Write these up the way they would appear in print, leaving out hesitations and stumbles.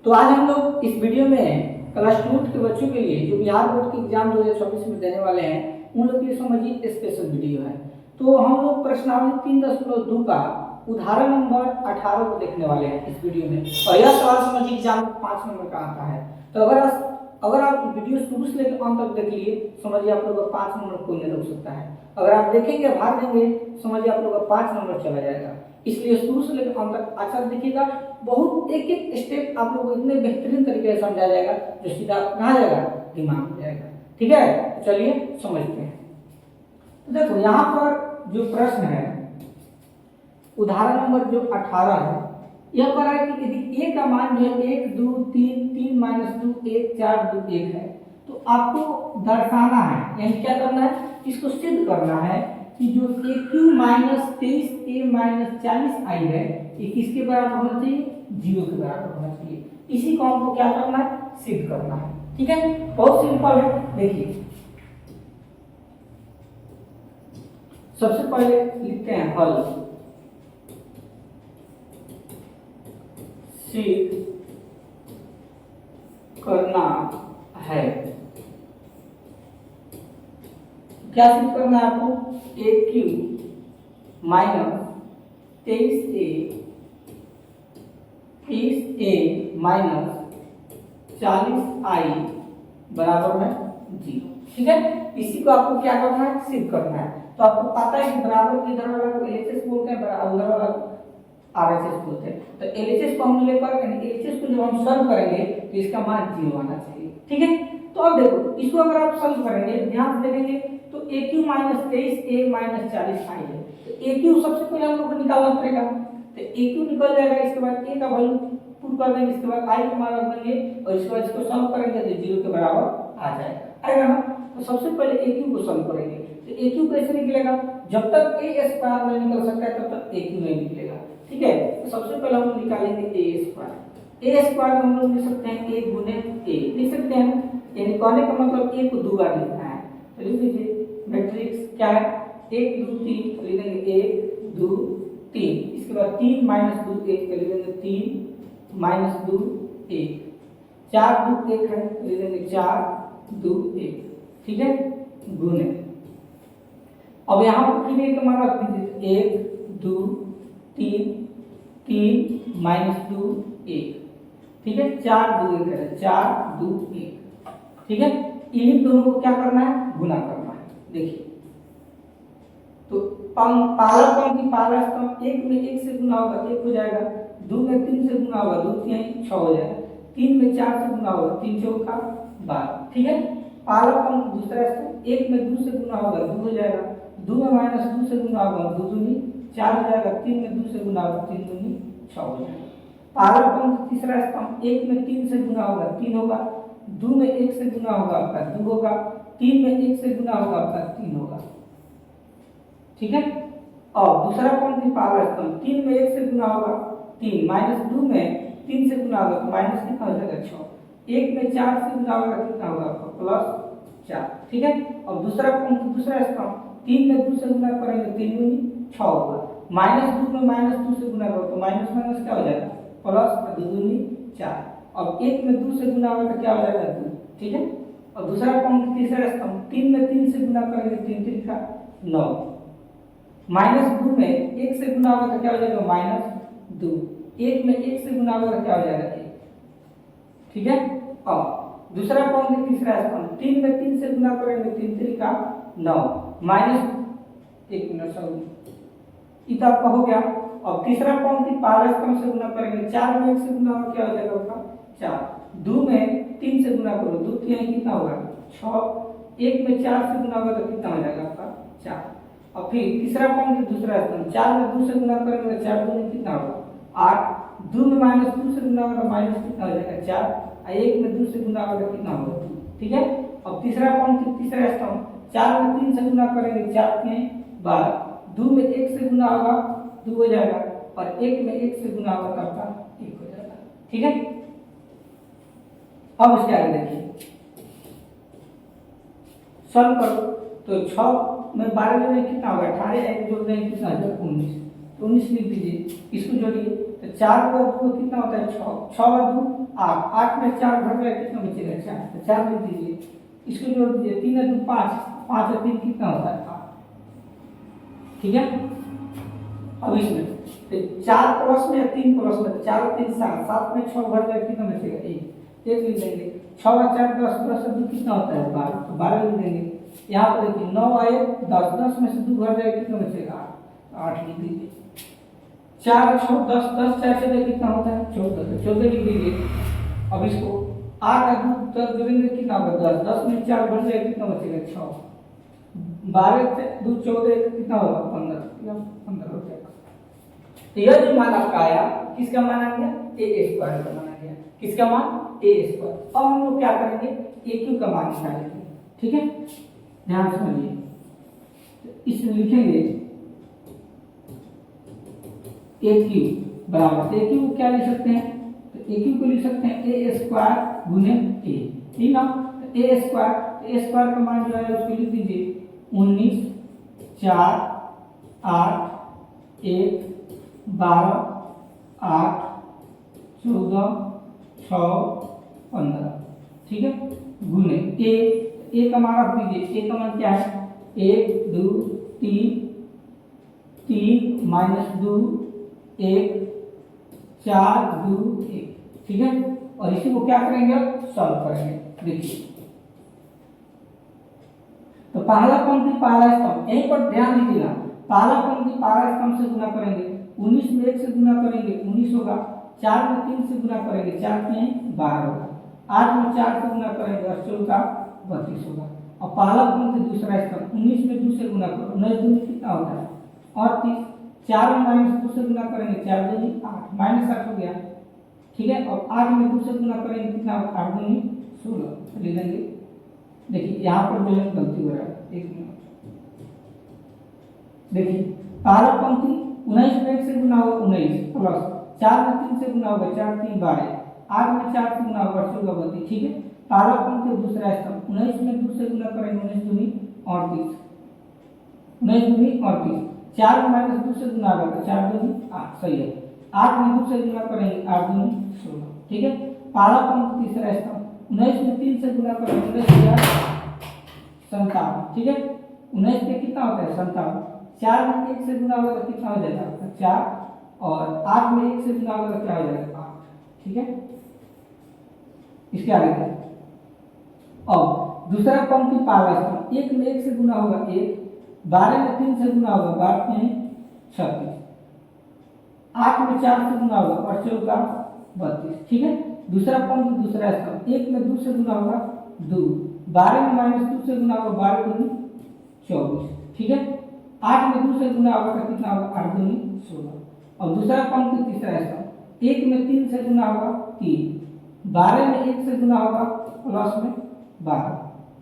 तो आज हम लोग इस वीडियो में क्लास 12 के बच्चों के लिए जो बिहार बोर्ड के एग्जाम 2024 में देने वाले हैं उन लोग के लिए समझिए स्पेशल वीडियो है। तो हम लोग प्रश्नावली 3.2 का उदाहरण नंबर 18 को देखने वाले हैं इस वीडियो में। और यह सवाल समझिए एग्जाम 5 नंबर का आता है। तो अगर आप वीडियो शुरू से लेकर अंत तक देख लिए समझिए आप लोग का 5 नंबर कोई नहीं रोक सकता है। अगर आप देखेंगे भाग देंगे समझिए आप लोग का 5 नंबर चला जाएगा। इसलिए शुरू से लेकर अंत तक अच्छा देखिएगा। बहुत एक एक स्टेप आप लोगों को इतने बेहतरीन तरीके से समझाया जाएगा जो सीधा कहाँ जाएगा, दिमाग में जाएगा। ठीक है, चलिए समझते हैं। तो देखो यहाँ पर जो प्रश्न है उदाहरण नंबर जो 18 है, यह कह रहा है कि यदि a का मान जो है 1 2 3 3 - 2 1 4 2 1 है तो आपको दर्शाना है, यानी क्या करना है, इसको सिद्ध करना है कि जो aq - 23 a - 40 आई है ये किसके बराबर होना चाहिए, 0 के बराबर होना चाहिए। इसी को हमको क्या करना है, सिद्ध करना है। ठीक है, बहुत सिंपल है। देखिए सबसे पहले लिखते हैं हल, सिद्ध करना है। क्या सिद्ध करना है आपको, aq - 23a 40i बराबर है 0। ठीक है, इसी को आपको क्या करना है, सिद्ध करना है। तो आपको पता है कि बराबर के इधर वाला को LHS बोलते हैं, उधर वाला RHS बोलते हैं। तो LHS को हम लेकर LHS को जब हम सॉल्व करेंगे तो इसका मान 0 आना चाहिए। ठीक है, तो अब देखो इसको अगर आप सॉल्व करेंगे ध्यान से देखेंगे तो aq - 23 a - 40 आई है। तो aq सबसे पहले हम लोग को निकालना पड़ेगा। तो aq निकल जाएगा, इसके बाद a का वैल्यू पुट कर देंगे, इसके बाद i का मान रख देंगे और इसके बाद इसको सॉल्व करेंगे तो 0 के बराबर आ जाएगा, आएगा ना। तो सबसे पहले aq को सॉल्व करेंगे। तो aq कैसे निकलेगा, जब तक a स्क्वायर नहीं निकल सकता है तब तक aq नहीं निकलेगा। ठीक है, तो सबसे पहले हम निकालेंगे a स्क्वायर हम लोग लिख सकते हैं a गुने a लिख सकते हैं, यानी कहने का मतलब a को 2 बार लिखना है। तो लिख लीजिए मैट्रिक्स क्या है, 1 2 3 लिख देंगे 1 2 3, इसके बाद 3 - 2 1 लिख देंगे 3 - 2 1, 4 2 1 है लिख देंगे 4 2 1। ठीक है, गुने। अब यहाँ पर फिर एक मान रख दीजिए 1 2 3 3 - 2 1। ठीक है, 4 2 1 है 4 2 1। ठीक है, इन दोनों को क्या करना है, गुना करना है। देखिए तो पहला पंक्ति पहला स्तंभ 1 में 1 से गुना होगा 1 हो जाएगा, 2 में 3 से गुना होगा 2 3 6 हो जाएगा, 3 में 4 से गुना होगा 3 चौका 12। ठीक है, पहला पंक्ति दूसरा स्तंभ 1 में 2 से गुना होगा 2 हो जाएगा, 2 में -2 से गुना होगा 2 दूनी 4 हो जाएगा, 3 में 2 से गुना होगा 3 दूनी 6 हो जाएगा। पहला पंक्ति तीसरा स्तंभ 1 में 3 से गुना होगा 3 होगा, 2 में 1 से गुना होगा आपका 2 होगा, 3 में 1 से गुना होगा आपका 3 होगा। ठीक है, और दूसरा पंक्ति पहला स्तंभ 3 में 1 से गुना होगा 3 -2 में 3 से गुना होगा तो माइनस कितना हो जाएगा 6, 1 में 4 से गुना होगा कितना होगा आपका +4। ठीक है, और दूसरा पंक्ति दूसरा स्तंभ 3 में 2 से गुना करेंगे 3 दूनी 6 होगा, -2 में -2 से गुना करो तो माइनस माइनस क्या हो जाएगा प्लस 2 दूनी 4, अब 1 में 2 से गुना होगा तो क्या हो जाएगा 2। ठीक है, और दूसरा पंक्ति तीसरा स्तंभ 3 में 3 से गुना करेंगे 3 3 का 9, -2 में 1 से गुना होगा तो क्या हो जाएगा -2, 1 में 1 से गुना होगा तो क्या हो जाएगा 1। ठीक है, अब दूसरा पंक्ति तीसरा स्तंभ 3 में 3 से गुना करेंगे 3 3 का 9 -1 मिनट सॉरी इतना आपका हो गया। अब तीसरा पंक्ति पहला स्तंभ से गुना करेंगे 4 में 1 से गुना होगा क्या हो जाएगा आपका 4, 2 में 3 से गुना करो 2 3 कितना होगा 6, 1 में 4 से गुना होगा तो कितना हो जाएगा आपका 4। और फिर तीसरा पंक्ति दूसरा स्तंभ 4 में 2 से गुना करेंगे 4 दूनी कितना होगा 8, 2 में -2 से गुना होगा माइनस कितना हो जाएगा 4, और 1 में 2 से गुना होगा कितना होगा 2। ठीक है, अब तीसरा पंक्ति तीसरा स्तंभ 4 में 3 से गुना करेंगे 4 3 12, 2 में 1 से गुना होगा 2 हो जाएगा और 1 में 1 से गुना होगा तो आपका 1 हो जाएगा। ठीक है, अब इसके आगे देखिए सॉल्व करो तो 6 में 12 जोड़े कितना होगा 18, 1 जोड़ देंगे कितना हो जाएगा 19, तो 19 लिख दीजिए, इसको जोड़िए तो चार का दो कितना होता है 6, 6 और 2 8, 8 में 4 घट गया कितना बचेगा 4, तो 4 लिख दीजिए। इसको जोड़ दीजिए 3 और 2 5, 5 और 3 कितना होता है 8। ठीक है, अब इसमें तो 4 प्लस में या 3 प्लस में, तो 4 और 3 7, 7 में 6 घट गया कितना बचेगा 1, 1 लिख देंगे। 6 और 4 10, 10 और 2 कितना होता है 12, तो 12 लिख देंगे। यहाँ पर देखिए 9 आए 10, 10 में से 2 घट जाएगा कितना बचेगा 8 लिख दीजिए। 4 और 6 10, 10 4 से कितना होता है 14, तो 14 लिख दीजिए। अब इसको 8 और 2 10 जोड़ेंगे कितना होगा 10, 10 में 4 घट जाएगा कितना बचेगा 6, 12 से 2 14 कितना होगा 15, या 15 हो जाएगा। तो यह जो मान आपका आया किसका मान आ गया a स्क्वायर का मान आ गया। किसका मान a स्क्वायर। अब हम लोग क्या करेंगे a क्यू का मान निकालेंगे। ठीक है, ध्यान से समझिए। तो इसमें लिखेंगे a क्यू बराबर, a क्यू को क्या लिख सकते हैं, तो a क्यू को लिख सकते हैं a स्क्वायर गुने a, ठीक ना। तो a स्क्वायर का मान जो है उसको लिख दीजिए 19 4 8 1 12 8 14 6 15। ठीक है, गुने a का मान रख दीजिए। a का मान क्या है 1 2 3 3 माइनस 2 1 4 2 1। ठीक है, और इसी को क्या करेंगे सॉल्व करेंगे। देखिए तो पहला पंक्ति पहला स्तंभ, यहीं पर ध्यान दीजिएगा, पहला पंक्ति पहला स्तंभ से गुना करेंगे, 19 में 1 से गुना करेंगे 19 होगा, 4 में 3 से गुना करेंगे 4 में 12 होगा, 8 में 4 से गुना करेंगे 18 का 32 होगा। और पहला पंक्ति दूसरा स्तंभ 19 में 2 से गुना करो, 19 दूनी कितना होता है 38, 4 में माइनस 2 से गुना करेंगे 4 दूनी 8, माइनस 8 हो गया। ठीक है, और 8 में 2 से गुना करेंगे कितना 8 दूनी 16 ले लेंगे। देखिए यहाँ पर जो है गलती हो रहा है, एक मिनट देखिए, पहला पंक्ति 19 में 1 से गुना होगा 19 प्लस 4 में 3 से गुना होगा 4 3 12, 8 में 4 से गुना होगा 16 32। ठीक है, पहला पंक्ति दूसरा स्तंभ 19 में 2 से गुना करेंगे 19 दूनी 38, 19 दूनी 38, 4 में माइनस 2 से गुना होगा 4 दूनी 8, सही है। 8 में 2 से गुना करेंगे 8 दूनी 16। ठीक है, पहला पंक्ति तीसरा स्तंभ 19 में 3 से गुना करेंगे 19 57। ठीक है, 19 में कितना होता है 57, 4 में 1 से गुना होगा तो कितना हो जाएगा 4, और 8 में 1 से गुना होगा तो क्या हो जाएगा 8। ठीक है, इसके आगे अब दूसरा पंक्ति पहला स्तंभ 1 में 1 से गुना होगा 1, 12 में 3 से गुना होगा 12 में 36, 8 में 4 से गुना होगा और 14 का 32। ठीक है, दूसरा पंक्ति दूसरा स्तंभ 1 में 2 से गुना होगा 2, 12 में माइनस 2 से गुना होगा 12 दूनी 24। ठीक है, 8 में 2 से गुना होगा तो कितना होगा 8 दूनी 16। और दूसरा पंक्ति तीसरा स्तंभ 1 में 3 से गुना होगा 3, 12 में 1 से गुना होगा प्लस में 12,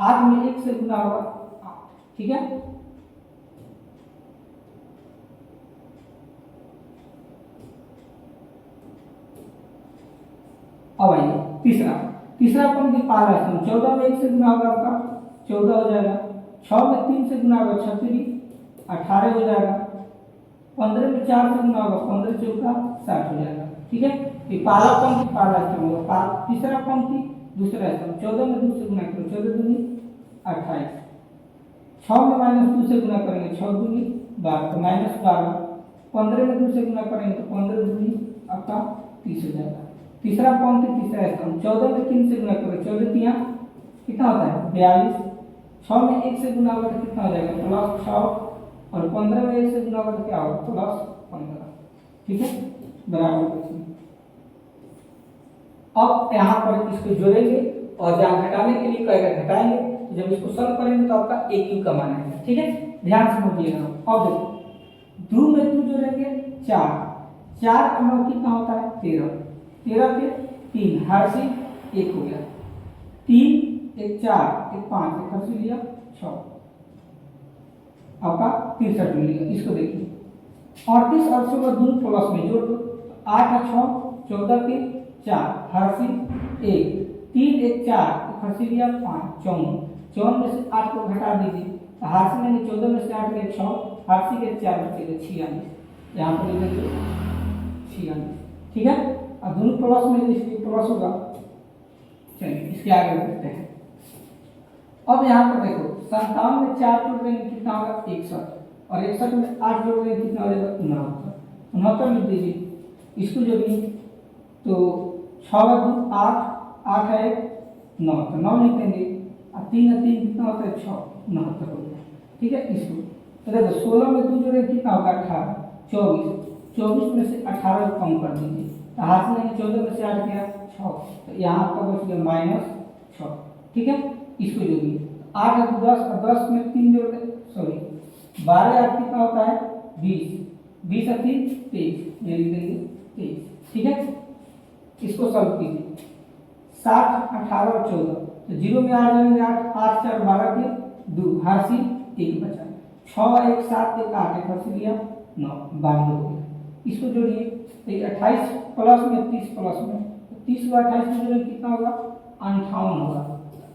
8 में 1 से गुना होगा 8। ठीक है, अब आइए तीसरा पंक्ति पहला स्तंभ 14 में 1 से गुना होगा आपका 14 हो जाएगा, 6 में 3 से गुना होगा 36 18 हो जाएगा, 15 में 4 से गुना होगा 15 चौका 60 हो जाएगा। ठीक है, ये पहला पंक्ति पहला स्तंभ होगा। तीसरा पंक्ति दूसरा स्तंभ 14 में 2 से गुना करो 14 दूनी 28, 6 में माइनस 2 से गुना करेंगे 6 दूनी 12 तो माइनस 12, 15 में 2 से गुना करेंगे तो 15 दूनी आपका 30 हो जाएगा। तीसरा पंक्ति तीसरा स्तंभ 14 में 3 से गुना करो 14 तिया कितना होता है 42, 6 में 1 से गुना होगा तो कितना हो जाएगा प्लस 6, और 15 में 1 से गुना होगा तो क्या होगा प्लस 15। ठीक है, बराबर। अब यहाँ पर इसको जोड़ेंगे और जहाँ घटाने के लिए कहेगा घटाएंगे, तो जब इसको सॉल्व करेंगे तो आपका a क्यू का मान आएगा। ठीक है, ध्यान से समझिएगा। अब देखो 2 में 2 जोड़ेंगे 4, 4 का 9 कितना होता है 13, 13 पे 3 हर से 1 हो गया, 3 1 4 1 5 1 हर से लिया 6, आपका 63 मिलेगा। इसको देखिए 38 और 16 दोनों प्लस में जोड़ दो, 8 और 6 14 के 4 हर से 1, 3 1 4 1 हर से लिया 5 54, 54 में से 8 को घटा दीजिए तो हर से लेंगे 14 में से 8 गए 6, हर से के 4 बचेगा 46, यहाँ पर लिखेंगे 46। ठीक है, और दोनों प्लस में इसलिए प्लस होगा। चलिए इसके आगे देखते हैं। अब यहाँ पर देखो 57 में 4 जोड़ देंगे कितना होगा 61, और 61 में 8 जोड़ देंगे कितना हो जाएगा 69। 69 लिख दीजिए, इसको जोड़िए तो 6 2 8, 8 है 9, तो 9 लिख देंगे, और 3 और 3 कितना होता है 6, 69 हो गया। ठीक है, इसको तो देखो 16 में 2 जोड़े कितना होगा 18, 24 में से 18 को कम कर दीजिए, तो हाथ में 14 में से 8 गया 6, तो यहाँ आपका बच गया -6। ठीक है, इसको जोड़िए 8 और 10, और 10 में 3 जोड़ दे, सॉरी 12 8 कितना होता है 20, 20 और 3 23, ये लिख देंगे 23। ठीक है, इसको सॉल्व कीजिए 60 18 और 14, तो 0 में आ जाएंगे 8, 8 4 12 के 2, हासी 1 बचा, 6 1 7 1 8 1 से लिया 9, 92 हो गया। इसको जोड़िए तो 28 प्लस में 30 प्लस में, 30 को 28 में जोड़ेंगे कितना होगा 58 होगा।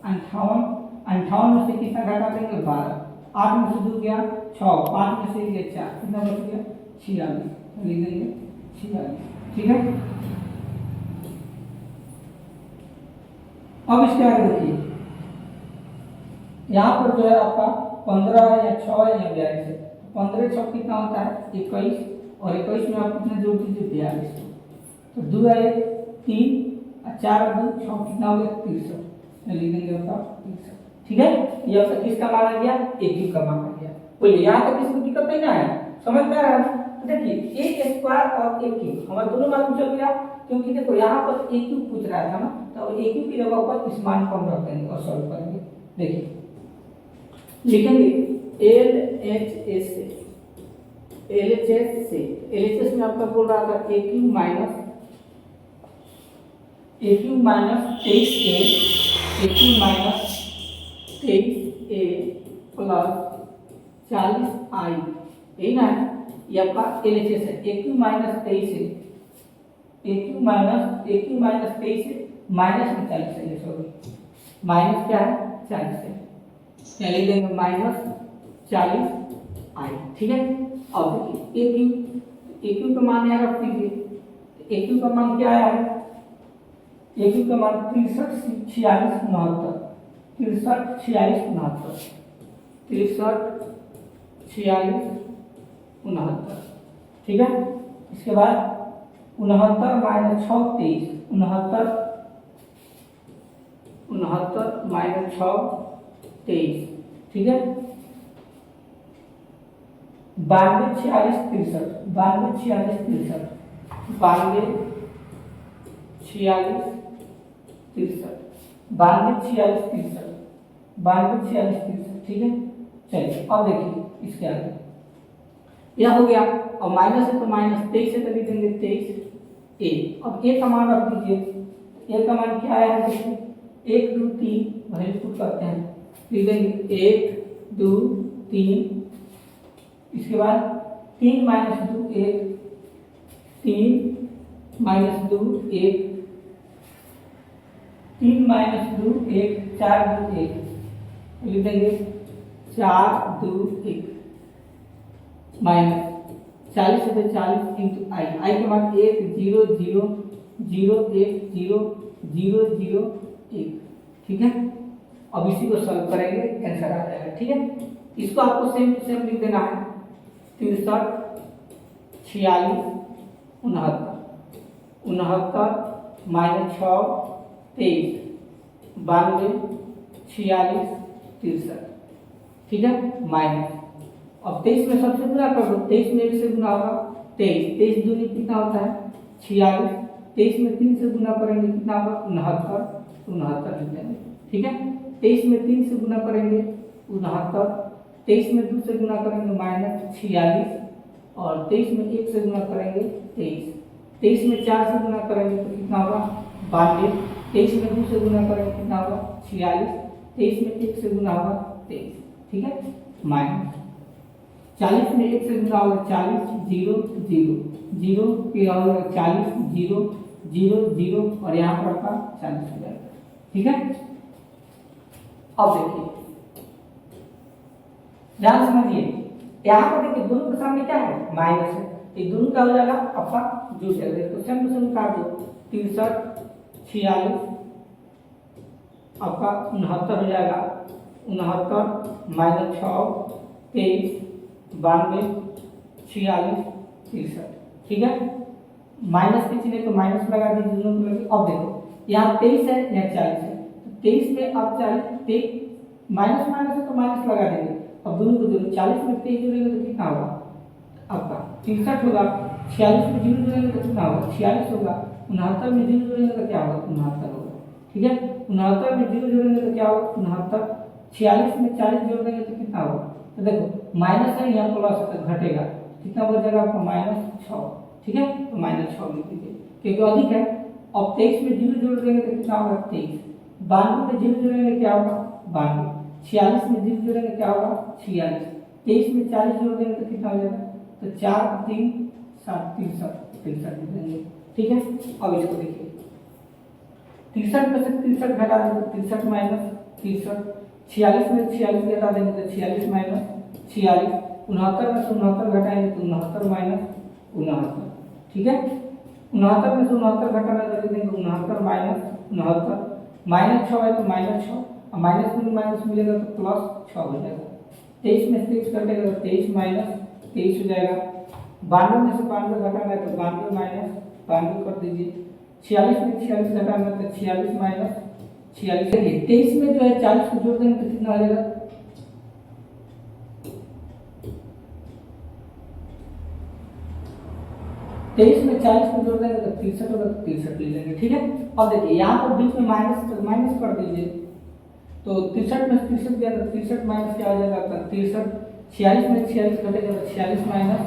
58 में से कितना घटा देंगे 12, 8 में से 2 गया 6, 5 में से गया 4, कितना बच गया 46, लिख देंगे 46। ठीक है, अब इसके आगे देखिए, यहाँ पर जो है आपका 15 है या 6 है या 42 है, 15 6 कितना होता है 21, और 21 में आप कितना जोड़ दीजिए 42, तो 2 है 3 और 4 और 2 6 कितना हो गया 63, लिख देंगे आपका 63। ठीक है, ये आपका किसका मान आ गया AQ का मान आ गया। बोलिए यहाँ तक किसी को दिक्कत नहीं ना है, समझ में आ रहा है। तो देखिए A स्क्वायर और AQ हमारे दोनों मान चल गया, क्योंकि देखो यहाँ पर AQ पूछ रहा था ना, तो AQ की जगह पर इस मान को हम रख देंगे और सॉल्व करेंगे। देखिए लिखेंगे LHS से LHS में आपका बोल रहा था AQ minus 23A, AQ minus 23A plus 40I, यही ना है, ये आपका LHS है। AQ माइनस 23 है, AQ माइनस 23 है, माइनस में 40 है, सॉरी माइनस क्या है 40 है, लिख देंगे -40I। ठीक है, अब देखिए AQ का मान यहाँ रख दीजिए, AQ का मान क्या आया है, AQ का मान 63 46 69, 63 46 69, 63 46 69। ठीक है, इसके बाद 69 माइनस 6 23, 69 माइनस 6 23। ठीक है, 92 46 63, 92 46 63, 92 46 63, 92 46 63, 92 46 63। ठीक है, चलिए अब देखिए इसके आगे यह हो गया, और माइनस है तो माइनस 23 है तो लिख देंगे 23A। अब A का मान रख दीजिए, A का मान क्या है देखिए 1 2 3 वैल्यू पुट करते हैं, लिख देंगे 1 2 3, इसके बाद 3 माइनस 2 1, 3 माइनस 2 1, 3 माइनस 2 1, 4 2 1, लिख देंगे 4 2 1, माइनस 40 है तो 40 इंटू आई के बाद 1 0 0 0 1 0 0 0 1। ठीक है, अब इसी को सॉल्व करेंगे, आंसर आ जाएगा। ठीक है, इसको आपको सेम टू सेम लिख देना है 63 46 69, 69 माइनस 6 23, 92 46 63। ठीक है, माइनस अब 23 में सबसे गुना कर दो, 23 में से गुना होगा 23, 23 दूनी कितना होता है 46, 23 में 3 से गुना करेंगे कितना होगा 69, 69 लिख देंगे। ठीक है, 23 में 3 से गुना करेंगे 69, 23 में 2 से गुना करेंगे -46, और 23 में 1 से गुना करेंगे 23, 23 में 4 से गुना करेंगे तो कितना होगा 92, 23 में 2 से गुना करेंगे कितना होगा 46, 23 में 1 से गुना होगा 23। ठीक है, माइनस 40 में 1 से गुना होगा 40 0 0 0 के होगा 40 0 0 0, और यहाँ पर आपका 40 हो जाएगा। ठीक है, अब देखिए ध्यान समझिए, यहाँ पर देखिए दोनों के सामने क्या है माइनस है, ये दोनों क्या हो जाएगा आपका जुड़ जाएगा। तो सेम टू सेम काट दो, 63 46 आपका 69 हो जाएगा, 69 माइनस 6 23 92 46 63। ठीक है, माइनस के चिन्ह तो माइनस लगा दीजिए दोनों को लगे। अब देखो यहाँ 23 है, यहाँ 40 है, तो 23 में आप 40 माइनस माइनस है तो माइनस लगा देंगे। अब दोनों को जोड़ो, 40 में 23 जोड़ेंगे तो कितना होगा आपका 63 होगा, 46 में 0 जोड़ेंगे तो कितना होगा 46 होगा, 69 में 0 जोड़ेंगे तो क्या होगा 69 होगा। ठीक है, 69 में 0 जोड़ेंगे तो क्या होगा 69, 46 में 40 जोड़ देंगे तो कितना होगा। तो देखो माइनस है यहाँ प्लस है तो घटेगा, कितना बचेगा आपका -6। ठीक है, तो -6 लिख दीजिए क्योंकि अधिक है। अब 23 में 0 जोड़ देंगे तो कितना होगा 23, 92 में 0 जोड़ेंगे क्या होगा 92, 46 में 0 जोड़ेंगे क्या होगा 46, 23 में 40 जोड़ देंगे तो कितना हो जाएगा, तो 4 3 7 63 लिख देंगे। ठीक है, अब इसको देखिए 63 में से 63 घटा देंगे तो 63 माइनस 63, 46 में 46 घटा देंगे तो 46 माइनस 46, 69 में से 69 घटाएंगे तो 69 माइनस 69। ठीक है, 69 में से 69 घटाना कर देंगे 69 माइनस 69, -6 है तो -6, और माइनस में माइनस मिलेगा तो +6 हो जाएगा। 23 में से 23 घटेगा तो 23 माइनस 23 हो जाएगा। 92 में से 92 घटाना है तो 92 माइनस 92 कर दीजिए। 46 में 46 घटाना है तो 46 माइनस 46। चलिए 23 में जो है 40 को जोड़ देंगे तो कितना हो जाएगा, 23 में 40 को जोड़ देंगे तो 63 होगा, तो 63 ले लेंगे। ठीक है, अब देखिए यहाँ पर बीच में माइनस कर दीजिए, तो 63 में 63 गया तो 63 माइनस क्या हो जाएगा आपका 63, 46 में 46 घटेगा तो 46 माइनस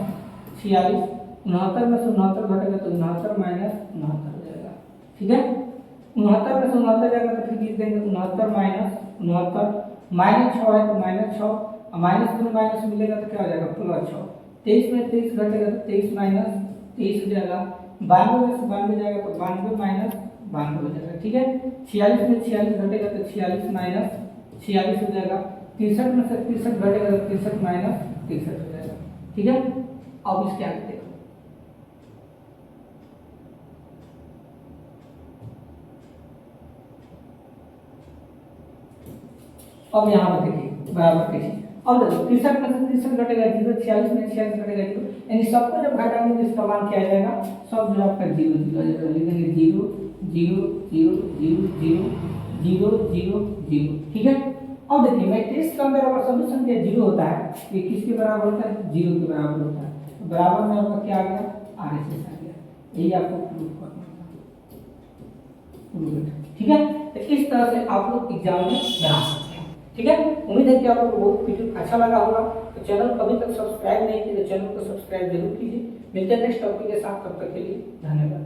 46, 69 में से 69 घटेगा तो 69 माइनस 69 हो जाएगा। ठीक है, 69 में से 69 जाएगा तो फिर लिख देंगे 69 माइनस 69, -6 है तो -6, और माइनस में माइनस मिलेगा तो क्या हो जाएगा +6, 23 में 23 घटेगा तो 23 माइनस 23 हो जाएगा, 92 में से 92 जाएगा तो 92 माइनस 92 हो जाएगा। ठीक है, 46 में 46 घटेगा तो 46 माइनस 46 हो जाएगा, 63 में से 63 घटेगा तो 63 माइनस 63 हो जाएगा। ठीक है, अब इसके आगे देखो अब यहाँ पर देखिए बराबर देखिए, अब देखो 63 में से 63 घटेगा 0, 46 में 46 घटेगा 0, यानी सबको जब घटाएंगे तो इसका मान क्या आ जाएगा, सब जो आपका 0 0 आ जाएगा, लिखेंगे 0 0 0 0 0 0 0 0। ठीक है, अब देखिए मैट्रिक्स का अंदर अगर सॉल्यूशन दिया 0 होता है, ये किसके बराबर होता है 0 के बराबर होता है। बराबर में आपका क्या आ गया RHS आ गया, यही आपको प्रूफ करना है। ठीक है, तो इस तरह से आप लोग एग्जाम में बना सकते हैं। ठीक है, उम्मीद है कि आप लोगों को बहुत वीडियो अच्छा लगा होगा। तो चैनल को अभी तक सब्सक्राइब नहीं किया तो चैनल को सब्सक्राइब जरूर कीजिए। मिलते हैं नेक्स्ट टॉपिक के साथ, तब तक के लिए धन्यवाद।